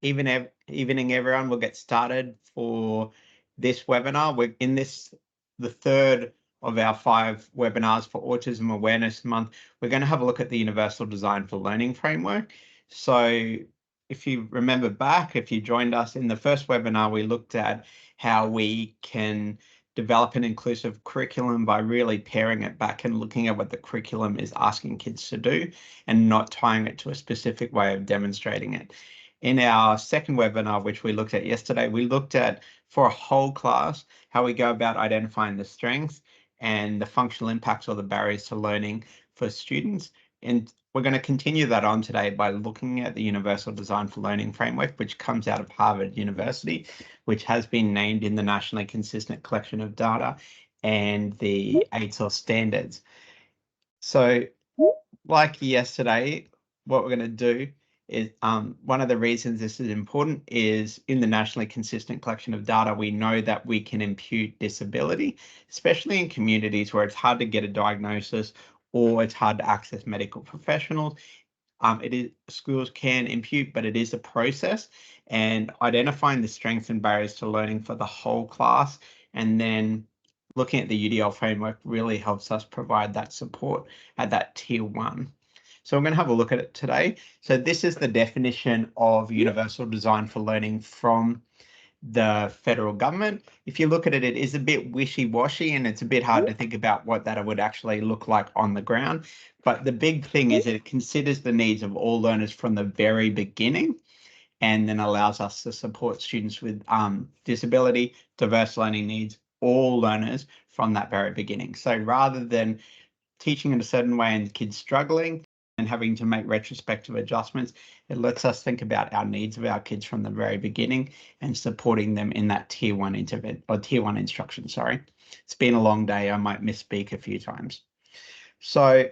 Evening, everyone. We'll get started for this webinar. We're in the third of our 5 webinars for Autism Awareness Month. We're going to have a look at the Universal Design for Learning framework. So if you remember back, if you joined us in the first webinar, we looked at how we can develop an inclusive curriculum by really paring it back and looking at what the curriculum is asking kids to do and not tying it to a specific way of demonstrating it. In our second webinar, which we looked at yesterday, we looked at, for a whole class, how we go about identifying the strengths and the functional impacts or the barriers to learning for students. And we're going to continue that on today by looking at the Universal Design for Learning framework, which comes out of Harvard University, which has been named in the Nationally Consistent Collection of Data and the ASOS standards. So like yesterday, what we're going to do is one of the reasons this is important is in the nationally consistent collection of data, we know that we can impute disability, especially in communities where it's hard to get a diagnosis or it's hard to access medical professionals. Schools can impute, but it is a process, and identifying the strengths and barriers to learning for the whole class and then looking at the UDL framework really helps us provide that support at that tier 1. So I'm going to have a look at it today. So this is the definition of Universal Design for Learning from the federal government. If you look at it, it is a bit wishy-washy and it's a bit hard to think about what that would actually look like on the ground. But the big thing is it considers the needs of all learners from the very beginning and then allows us to support students with disability, diverse learning needs, all learners from that very beginning. So rather than teaching in a certain way and kids struggling and having to make retrospective adjustments, it lets us think about our needs of our kids from the very beginning and supporting them in that tier 1 instruction, sorry. It's been a long day, I might misspeak a few times. So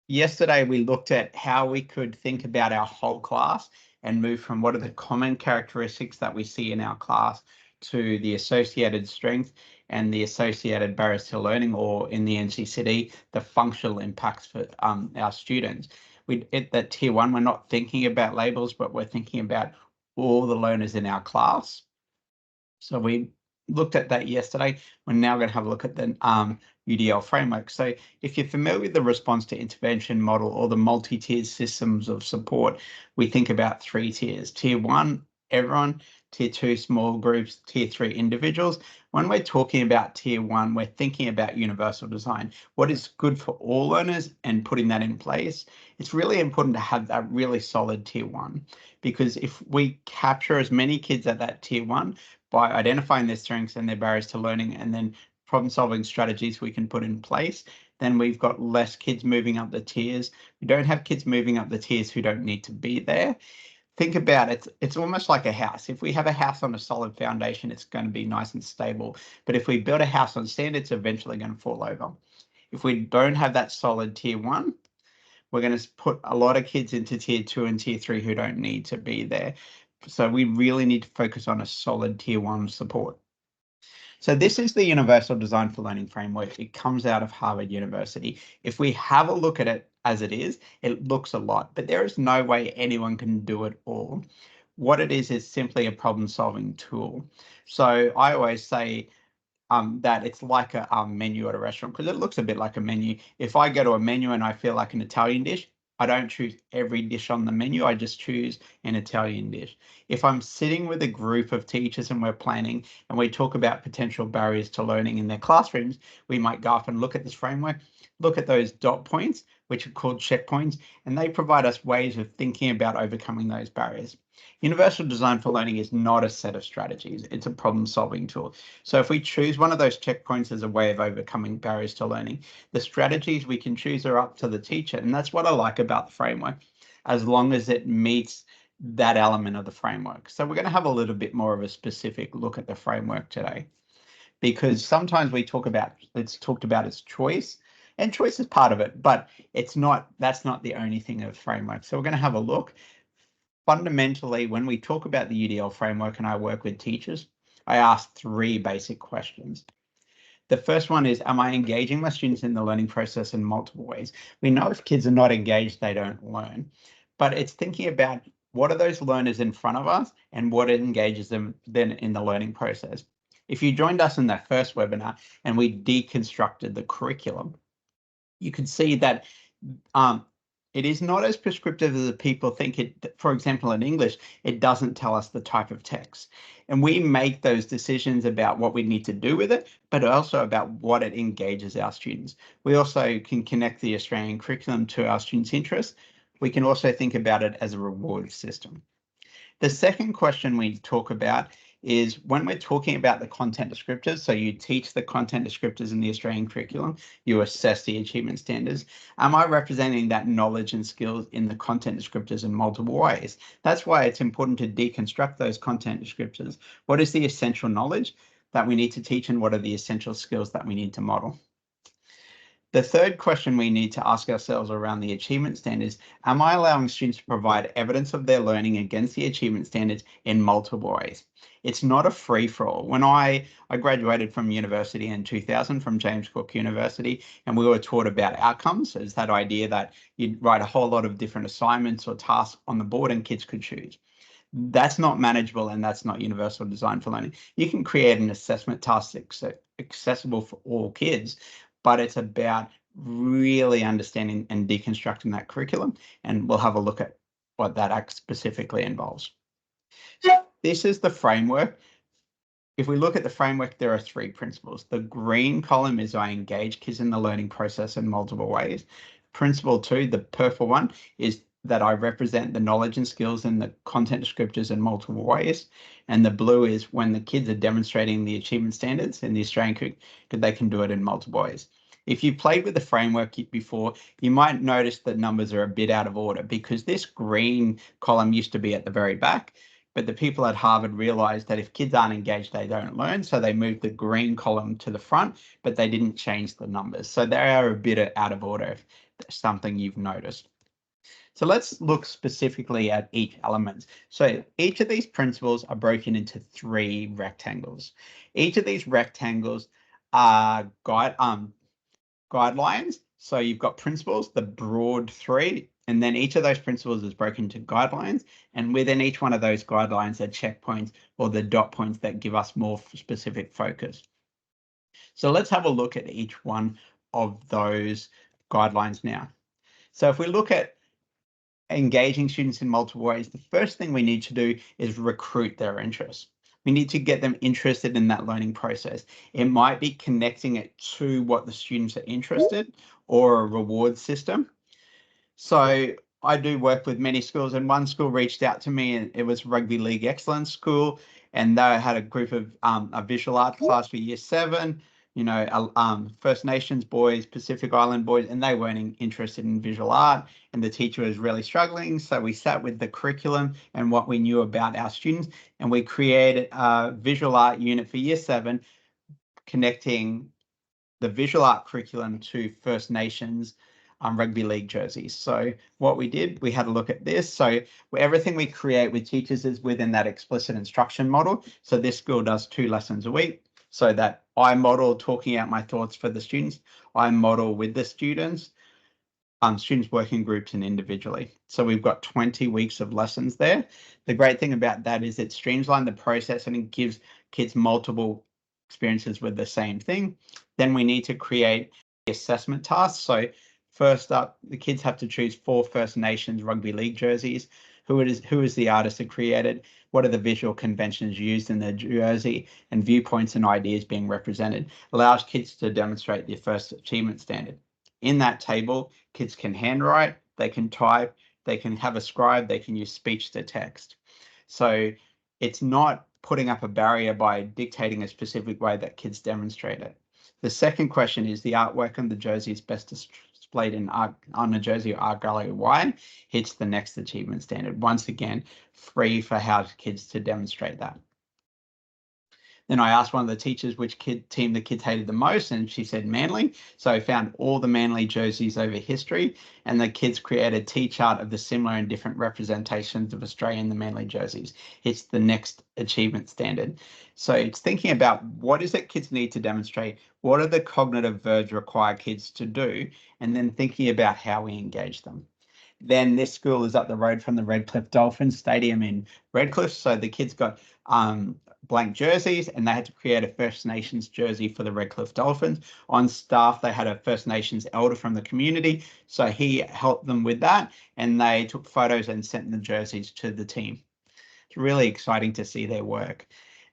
yesterday we looked at how we could think about our whole class and move from what are the common characteristics that we see in our class to the associated strength and the associated barriers to learning, or in the NCCD, the functional impacts for our students. At that tier 1, we're not thinking about labels, but we're thinking about all the learners in our class. So we looked at that yesterday. We're now going to have a look at the UDL framework. So if you're familiar with the response to intervention model or the multi-tiered systems of support, we think about 3 tiers. Tier 1, everyone. Tier 2, small groups. Tier 3, individuals. When we're talking about tier 1, we're thinking about universal design. What is good for all learners and putting that in place. It's really important to have that really solid tier 1, because if we capture as many kids at that tier 1 by identifying their strengths and their barriers to learning and then problem-solving strategies we can put in place, then we've got less kids moving up the tiers. We don't have kids moving up the tiers who don't need to be there. Think about it, it's almost like a house. If we have a house on a solid foundation, it's going to be nice and stable. But if we build a house on sand, it's eventually going to fall over. If we don't have that solid tier 1, we're going to put a lot of kids into tier 2 and tier 3 who don't need to be there. So we really need to focus on a solid tier 1 support. So this is the Universal Design for Learning framework. It comes out of Harvard University. If we have a look at it as it looks a lot, but there is no way anyone can do it all. What it is simply a problem-solving tool. So I always say that it's like a menu at a restaurant, because it looks a bit like a menu. If I go to a menu and I feel like an Italian dish, I don't choose every dish on the menu, I just choose an Italian dish. If I'm sitting with a group of teachers and we're planning and we talk about potential barriers to learning in their classrooms, we might go off and look at this framework, look at those dot points, which are called checkpoints, and they provide us ways of thinking about overcoming those barriers. Universal Design for Learning is not a set of strategies, it's a problem-solving tool. So if we choose one of those checkpoints as a way of overcoming barriers to learning, the strategies we can choose are up to the teacher. And that's what I like about the framework, as long as it meets that element of the framework. So we're going to have a little bit more of a specific look at the framework today, because sometimes it's talked about as choice, and choice is part of it, but that's not the only thing of framework. So we're going to have a look. Fundamentally, when we talk about the UDL framework and I work with teachers, I ask 3 basic questions. The first one is, am I engaging my students in the learning process in multiple ways? We know if kids are not engaged, they don't learn. But it's thinking about what are those learners in front of us and what engages them then in the learning process. If you joined us in that first webinar and we deconstructed the curriculum, you could see that it is not as prescriptive as people think it. For example, in English, it doesn't tell us the type of text. And we make those decisions about what we need to do with it, but also about what it engages our students. We also can connect the Australian curriculum to our students' interests. We can also think about it as a reward system. The second question we talk about is when we're talking about the content descriptors, so you teach the content descriptors in the Australian curriculum, you assess the achievement standards. Am I representing that knowledge and skills in the content descriptors in multiple ways? That's why it's important to deconstruct those content descriptors. What is the essential knowledge that we need to teach and what are the essential skills that we need to model? The third question we need to ask ourselves around the achievement standards, am I allowing students to provide evidence of their learning against the achievement standards in multiple ways? It's not a free-for-all. When I graduated from university in 2000 from James Cook University, and we were taught about outcomes, as that idea that you'd write a whole lot of different assignments or tasks on the board and kids could choose. That's not manageable and that's not universal design for learning. You can create an assessment task accessible for all kids, but it's about really understanding and deconstructing that curriculum, and we'll have a look at what that act specifically involves. So this is the framework. If we look at the framework, there are 3 principles. The green column is I engage kids in the learning process in multiple ways. Principle 2, the purple one, is that I represent the knowledge and skills in the content descriptors in multiple ways. And the blue is when the kids are demonstrating the achievement standards in the Australian curriculum, they can do it in multiple ways. If you've played with the framework before, you might notice that numbers are a bit out of order because this green column used to be at the very back, but the people at Harvard realized that if kids aren't engaged, they don't learn. So they moved the green column to the front, but they didn't change the numbers. So they are a bit out of order if that's something you've noticed. So let's look specifically at each element. So each of these principles are broken into 3 rectangles. Each of these rectangles are guidelines. So you've got principles, the broad 3, and then each of those principles is broken into guidelines. And within each one of those guidelines are checkpoints or the dot points that give us more specific focus. So let's have a look at each one of those guidelines now. So if we look at engaging students in multiple ways, the first thing we need to do is recruit their interest. We need to get them interested in that learning process. It might be connecting it to what the students are interested or a reward system. So I do work with many schools, and one school reached out to me, and it was Rugby League Excellence School, and they had a group of a visual art class for year 7. You know, First Nations boys, Pacific Island boys, and they weren't interested in visual art, and the teacher was really struggling. So we sat with the curriculum and what we knew about our students, and we created a visual art unit for year 7, connecting the visual art curriculum to First Nations rugby league jerseys. So what we did, we had a look at this. So everything we create with teachers is within that explicit instruction model. So this school does 2 lessons a week. So that I model talking out my thoughts for the students. I model with the students, students working groups and individually. So we've got 20 weeks of lessons there. The great thing about that is it streamlines the process and it gives kids multiple experiences with the same thing. Then we need to create the assessment tasks. So first up, the kids have to choose 4 First Nations rugby league jerseys. Who is the artist that created? What are the visual conventions used in the jersey, and viewpoints and ideas being represented? Allows kids to demonstrate their first achievement standard. In that table, kids can handwrite, they can type, they can have a scribe, they can use speech to text. So it's not putting up a barrier by dictating a specific way that kids demonstrate it. The second question is the artwork on the jersey is best displayed on a jersey or art gallery. Why? Hits the next achievement standard. Once again, free for how kids to demonstrate that. Then I asked one of the teachers which team the kids hated the most, and she said Manly. So I found all the Manly jerseys over history, and the kids created a T-chart of the similar and different representations of Australia in the Manly jerseys. It's the next achievement standard. So it's thinking about what is it kids need to demonstrate, what are the cognitive verbs require kids to do, and then thinking about how we engage them. Then this school is up the road from the Redcliffe Dolphins Stadium in Redcliffe. So the kids got blank jerseys and they had to create a First Nations jersey for the Redcliffe Dolphins. On staff, they had a First Nations elder from the community. So he helped them with that and they took photos and sent the jerseys to the team. It's really exciting to see their work.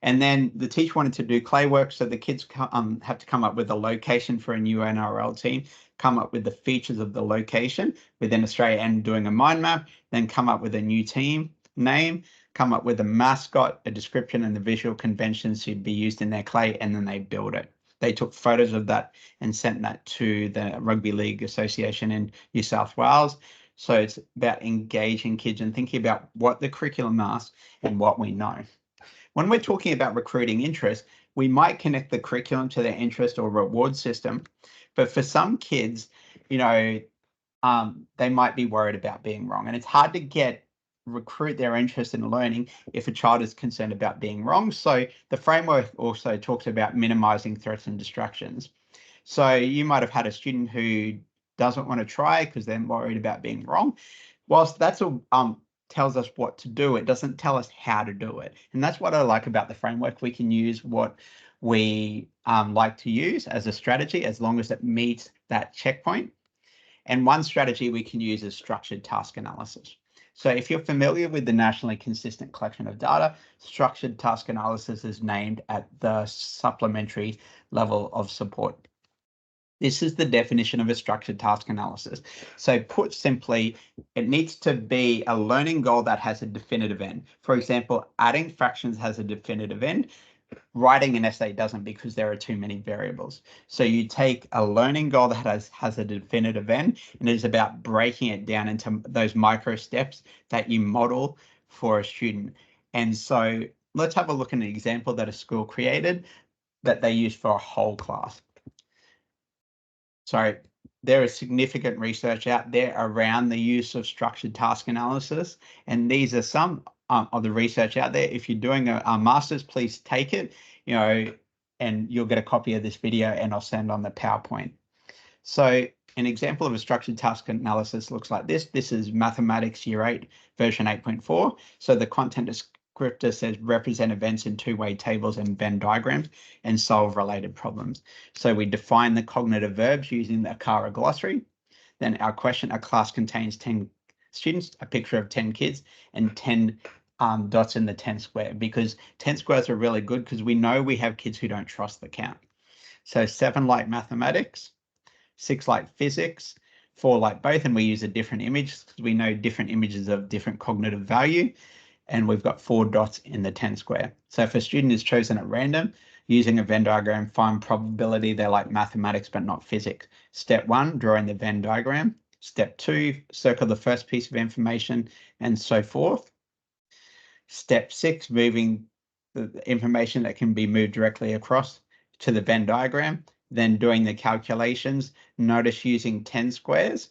And then the teacher wanted to do clay work, so the kids have to come up with a location for a new NRL team, come up with the features of the location within Australia and doing a mind map, then come up with a new team name, come up with a mascot, a description and the visual conventions to be used in their clay, and then they build it. They took photos of that and sent that to the Rugby League Association in New South Wales. So it's about engaging kids and thinking about what the curriculum asks and what we know. When we're talking about recruiting interest, we might connect the curriculum to their interest or reward system. But for some kids, you know, they might be worried about being wrong. And it's hard to recruit their interest in learning if a child is concerned about being wrong. So the framework also talks about minimizing threats and distractions. So you might have had a student who doesn't want to try because they're worried about being wrong. Whilst that's a tells us what to do, it doesn't tell us how to do it. And that's what I like about the framework. We can use what we like to use as a strategy as long as it meets that checkpoint. And one strategy we can use is structured task analysis. So if you're familiar with the nationally consistent collection of data, structured task analysis is named at the supplementary level of support. This is the definition of a structured task analysis. So put simply, it needs to be a learning goal that has a definitive end. For example, adding fractions has a definitive end. Writing an essay doesn't because there are too many variables. So you take a learning goal that has a definitive end, and it is about breaking it down into those micro steps that you model for a student. And so let's have a look at an example that a school created that they used for a whole class. So there is significant research out there around the use of structured task analysis, and these are some of the research out there. If you're doing a master's, please take it, and you'll get a copy of this video and I'll send on the PowerPoint. So an example of a structured task analysis looks like this. This is Mathematics Year 8, version 8.4. So the content descriptor says represent events in two-way tables and Venn diagrams and solve related problems. So we define the cognitive verbs using the Acara glossary. Then our question, a class contains 10 students, a picture of 10 kids and 10 dots in the 10 square, because 10 squares are really good because we know we have kids who don't trust the count. So 7 like mathematics, 6 like physics, 4 like both, and we use a different image because we know different images of different cognitive value. And we've got 4 dots in the 10 square. So if a student is chosen at random, using a Venn diagram, find probability they like mathematics but not physics. Step 1, drawing the Venn diagram. Step 2, circle the first piece of information and so forth. Step 6, moving the information that can be moved directly across to the Venn diagram. Then doing the calculations, notice using 10 squares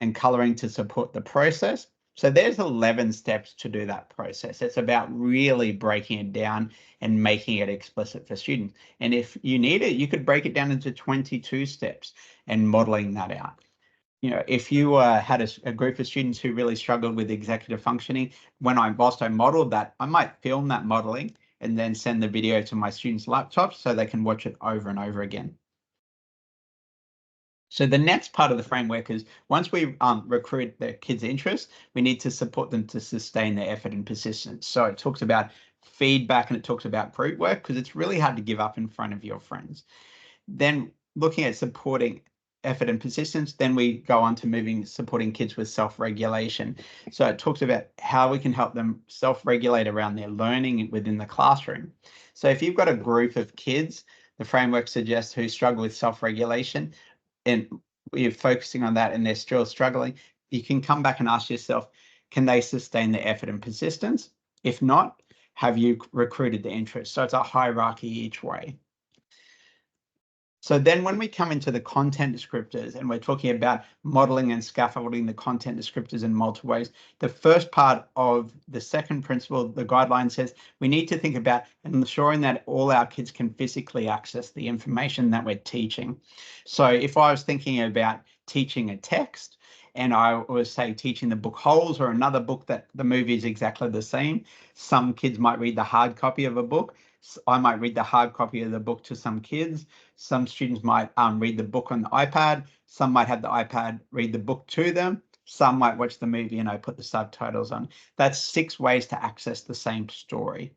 and coloring to support the process. So there's 11 steps to do that process. It's about really breaking it down and making it explicit for students. And if you need it, you could break it down into 22 steps and modeling that out. If you had a group of students who really struggled with executive functioning, whilst I modeled that, I might film that modeling and then send the video to my students' laptops so they can watch it over and over again. So the next part of the framework is once we recruit the kids' interest, we need to support them to sustain their effort and persistence. So it talks about feedback and it talks about group work because it's really hard to give up in front of your friends. Then looking at supporting effort and persistence, then we go on to supporting kids with self-regulation. So it talks about how we can help them self-regulate around their learning within the classroom. So if you've got a group of kids, the framework suggests who struggle with self-regulation, and you're focusing on that and they're still struggling, you can come back and ask yourself, can they sustain the effort and persistence? If not, have you recruited the interest? So it's a hierarchy each way. So then when we come into the content descriptors and we're talking about modeling and scaffolding the content descriptors in multiple ways, the first part of the second principle, the guideline says we need to think about ensuring that all our kids can physically access the information that we're teaching. So if I was thinking about teaching a text and I was, say, teaching the book Holes or another book that the movie is exactly the same, some kids might read the hard copy of a book. I might read the hard copy of the book to some kids. Some students might read the book on the iPad. Some might have the iPad read the book to them. Some might watch the movie and I put the subtitles on. That's 6 ways to access the same story.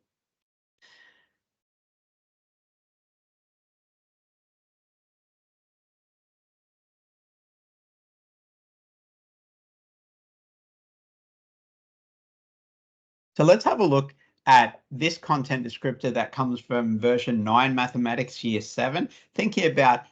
So let's have a look at this content descriptor that comes from version 9 Mathematics Year 7, thinking about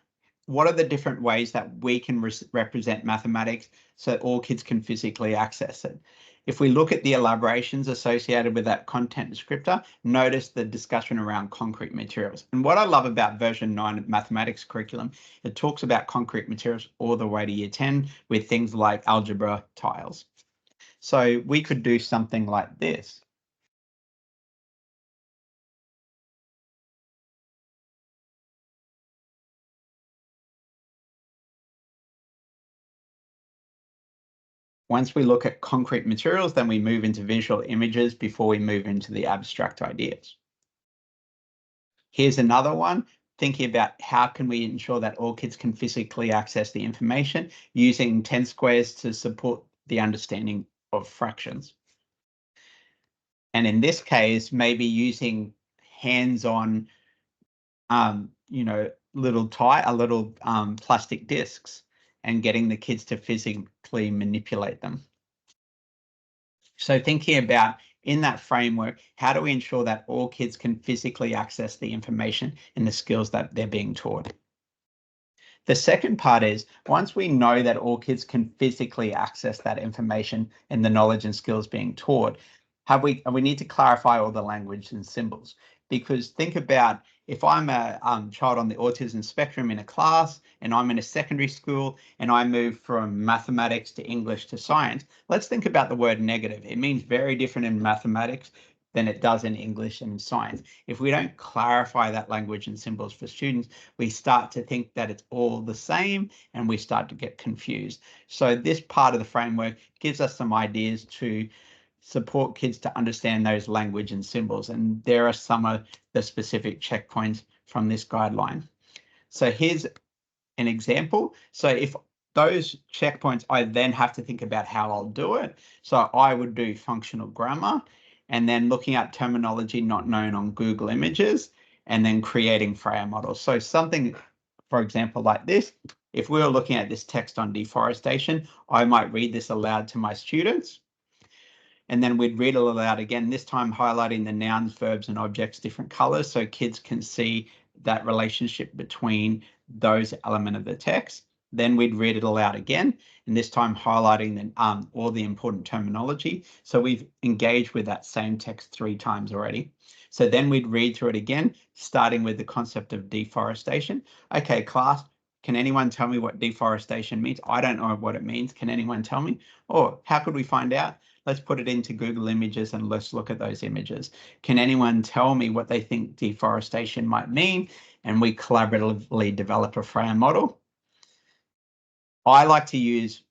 what are the different ways that we can represent mathematics so that all kids can physically access it. If we look at the elaborations associated with that content descriptor, notice the discussion around concrete materials. And what I love about version 9 mathematics curriculum, it talks about concrete materials all the way to year 10 with things like algebra tiles. So we could do something like this. Once we look at concrete materials, then we move into visual images before we move into the abstract ideas. Here's another one, thinking about how can we ensure that all kids can physically access the information using 10 squares to support the understanding of fractions. And in this case, maybe using hands-on, little plastic discs and getting the kids to physically manipulate them. So thinking about in that framework, how do we ensure that all kids can physically access the information and the skills that they're being taught? The second part is once we know that all kids can physically access that information and the knowledge and skills being taught, we need to clarify all the language and symbols. Because think about if I'm a child on the autism spectrum in a class and I'm in a secondary school and I move from mathematics to English to science, let's think about the word negative. It means very different in mathematics than it does in English and in science. If we don't clarify that language and symbols for students, we start to think that it's all the same and we start to get confused. So this part of the framework gives us some ideas to support kids to understand those language and symbols. And there are some of the specific checkpoints from this guideline. So here's an example. So if those checkpoints, I then have to think about how I'll do it. So I would do functional grammar and then looking at terminology not known on Google Images and then creating Freya models. So something, for example, like this, if we were looking at this text on deforestation, I might read this aloud to my students. And then we'd read it aloud again, this time highlighting the nouns, verbs, and objects different colors so kids can see that relationship between those elements of the text. Then we'd read it aloud again, and this time highlighting all the important terminology. So we've engaged with that same text 3 times already. So then we'd read through it again, starting with the concept of deforestation. Okay, class, can anyone tell me what deforestation means? I don't know what it means. Can anyone tell me? Or how could we find out? Let's put it into Google Images and let's look at those images. Can anyone tell me what they think deforestation might mean? And we collaboratively develop a Freya model. I like to use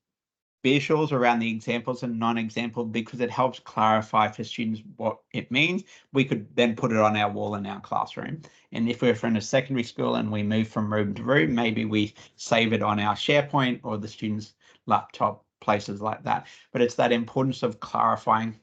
visuals around the examples and non-example because it helps clarify for students what it means. We could then put it on our wall in our classroom. And if we're from a secondary school and we move from room to room, maybe we save it on our SharePoint or the student's laptop, places like that. But it's that importance of clarifying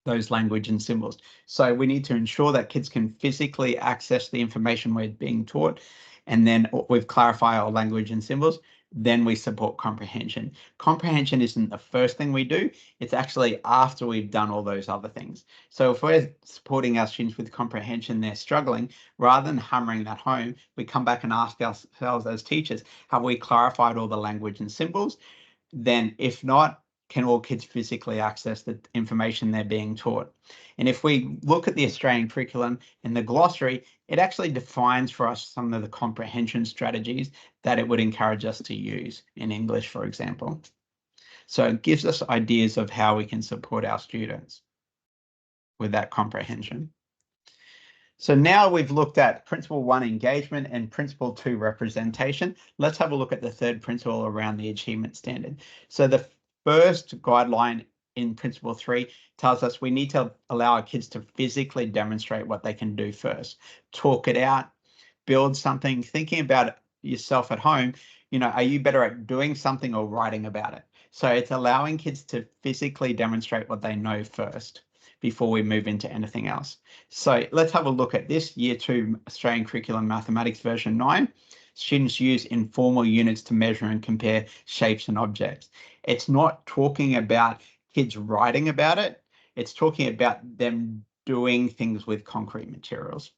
those language and symbols. So we need to ensure that kids can physically access the information we're being taught. And then we've clarified our language and symbols. Then we support comprehension. Comprehension isn't the first thing we do. It's actually after we've done all those other things. So if we're supporting our students with comprehension, they're struggling, rather than hammering that home, we come back and ask ourselves as teachers, have we clarified all the language and symbols? Then if not, can all kids physically access the information they're being taught? And if we look at the Australian curriculum in the glossary, it actually defines for us some of the comprehension strategies that it would encourage us to use in English, for example. So it gives us ideas of how we can support our students with that comprehension. So now we've looked at principle 1, engagement, and principle 2, representation. Let's have a look at the third principle around the achievement standard. So the first guideline in principle 3 tells us we need to allow our kids to physically demonstrate what they can do first. Talk it out, build something, thinking about yourself at home. Are you better at doing something or writing about it? So it's allowing kids to physically demonstrate what they know first before we move into anything else. So let's have a look at this Year 2 Australian Curriculum Mathematics version 9. Students use informal units to measure and compare shapes and objects. It's not talking about kids writing about it. It's talking about them doing things with concrete materials.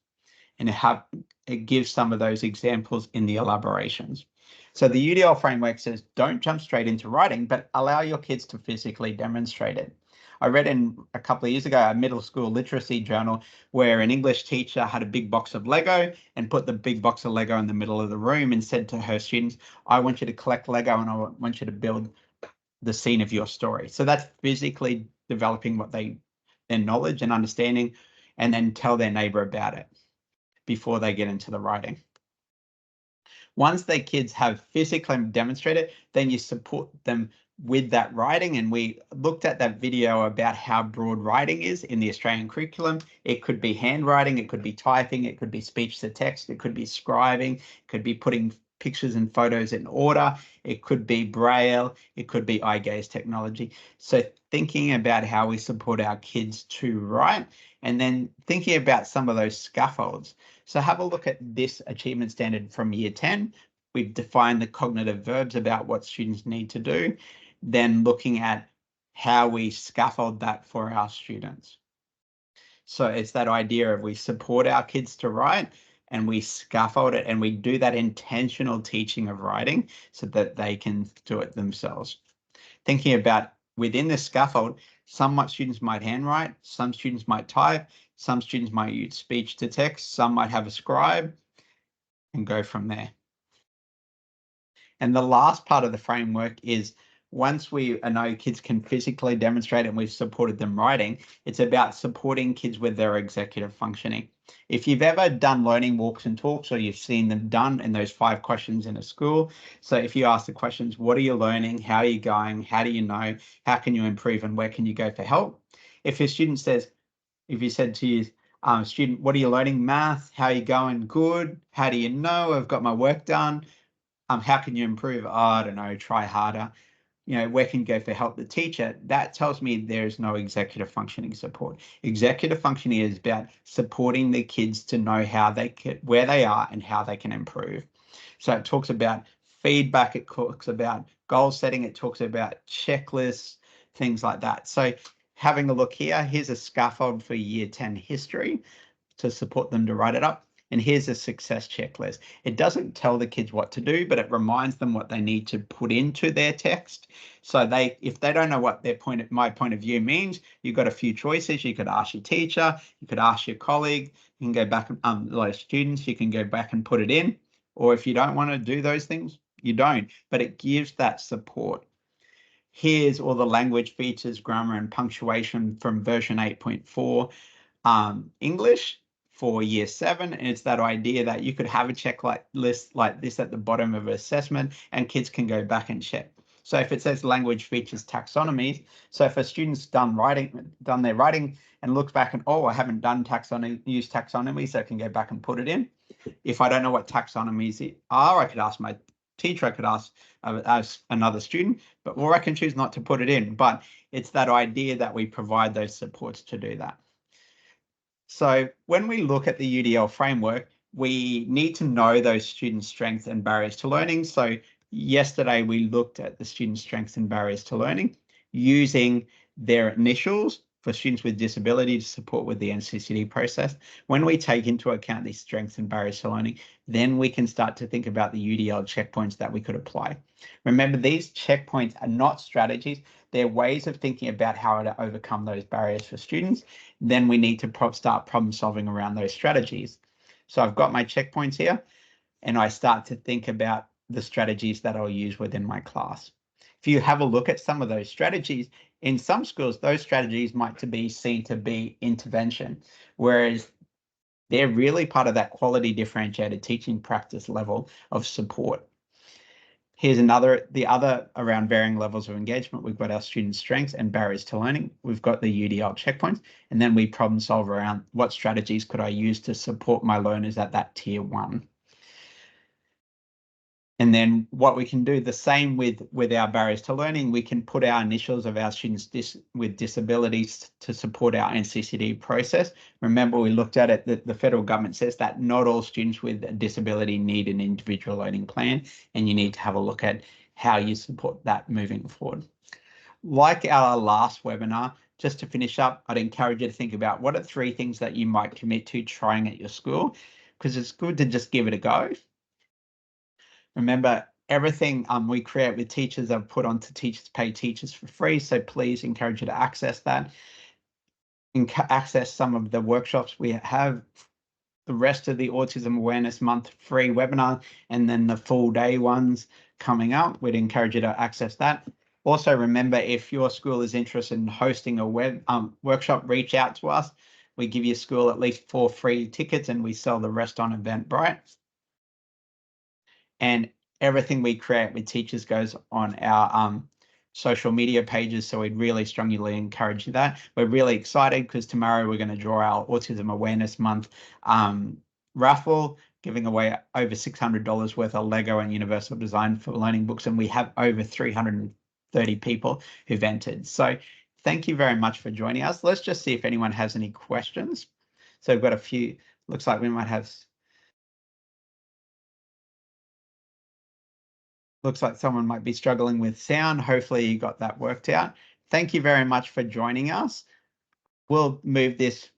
And it gives some of those examples in the elaborations. So the UDL framework says, don't jump straight into writing, but allow your kids to physically demonstrate it. I read in a couple of years ago a middle school literacy journal where an English teacher had a big box of Lego and put the big box of Lego in the middle of the room and said to her students, I want you to collect Lego and I want you to build the scene of your story. So that's physically developing their knowledge and understanding, and then tell their neighbor about it before they get into the writing. Once the kids have physically demonstrated, then you support them with that writing. And we looked at that video about how broad writing is in the Australian curriculum. It could be handwriting, it could be typing, it could be speech to text, it could be scribing, it could be putting pictures and photos in order, it could be braille, it could be eye gaze technology. So thinking about how we support our kids to write, and then thinking about some of those scaffolds. So have a look at this achievement standard from Year 10. We've defined the cognitive verbs about what students need to do, then looking at how we scaffold that for our students. So it's that idea of we support our kids to write and we scaffold it, and we do that intentional teaching of writing so that they can do it themselves. Thinking about within the scaffold, some students might handwrite, some students might type, some students might use speech to text, some might have a scribe, and go from there. And the last part of the framework is once we know kids can physically demonstrate and we've supported them writing, it's about supporting kids with their executive functioning. If you've ever done learning walks and talks, or you've seen them done in those 5 questions in a school, so if you ask the questions, what are you learning? How are you going? How do you know? How can you improve? And where can you go for help? If your student says, if you said to you, student, what are you learning? Math. How are you going? Good. How do you know? I've got my work done. How can you improve? Oh, I don't know, try harder. Where can you go for help? The teacher, that tells me there's no executive functioning support. Executive functioning is about supporting the kids to know where they are and how they can improve. So it talks about feedback, it talks about goal setting, it talks about checklists, things like that. So having a look here, here's a scaffold for Year 10 history to support them to write it up. And here's a success checklist. It doesn't tell the kids what to do, but it reminds them what they need to put into their text. So if they don't know what my point of view means, you've got a few choices. You could ask your teacher, you could ask your colleague, you can go back, like students, you can go back and put it in. Or if you don't want to do those things, you don't, but it gives that support. Here's all the language features, grammar and punctuation from version 8.4 English for Year 7, and it's that idea that you could have a checklist like this at the bottom of an assessment and kids can go back and check. So if it says language features taxonomies, so if a student's done their writing and looks back and, oh, I haven't done used taxonomy, so I can go back and put it in. If I don't know what taxonomies are, I could ask my teacher, I could ask another student, or I can choose not to put it in. But it's that idea that we provide those supports to do that. So when we look at the UDL framework, we need to know those student strengths and barriers to learning. So yesterday we looked at the student strengths and barriers to learning using their initials for students with disability to support with the NCCD process. When we take into account these strengths and barriers to learning, then we can start to think about the UDL checkpoints that we could apply. Remember, these checkpoints are not strategies. They're ways of thinking about how to overcome those barriers for students. Then we need to start problem solving around those strategies. So I've got my checkpoints here, and I start to think about the strategies that I'll use within my class. If you have a look at some of those strategies, in some schools, those strategies might be seen to be intervention, whereas They're really part of that quality differentiated teaching practice level of support. Here's the other around varying levels of engagement. We've got our student strengths and barriers to learning. We've got the UDL checkpoints, and then we problem solve around what strategies could I use to support my learners at that tier 1. And then what we can do the same with our barriers to learning, we can put our initials of our students with disabilities to support our NCCD process. Remember, we looked at it that the federal government says that not all students with a disability need an individual learning plan, and you need to have a look at how you support that moving forward. Like our last webinar, just to finish up, I'd encourage you to think about what are 3 things that you might commit to trying at your school, because it's good to just give it a go. Remember, everything we create with teachers are put onto Teachers Pay Teachers for free, so please encourage you to access that. Access some of the workshops we have, the rest of the Autism Awareness Month free webinar, and then the full day ones coming up. We'd encourage you to access that. Also, remember, if your school is interested in hosting a web workshop, reach out to us. We give your school at least 4 free tickets, and we sell the rest on Eventbrite. And everything we create with teachers goes on our social media pages, so we'd really strongly encourage that. We're really excited because tomorrow we're going to draw our Autism Awareness Month raffle, giving away over $600 worth of Lego and Universal Design for Learning books, and we have over 330 people who've entered. So thank you very much for joining us. Let's just see if anyone has any questions. So we've got a few. Looks like we might have. Looks like someone might be struggling with sound. Hopefully you got that worked out. Thank you very much for joining us. We'll move this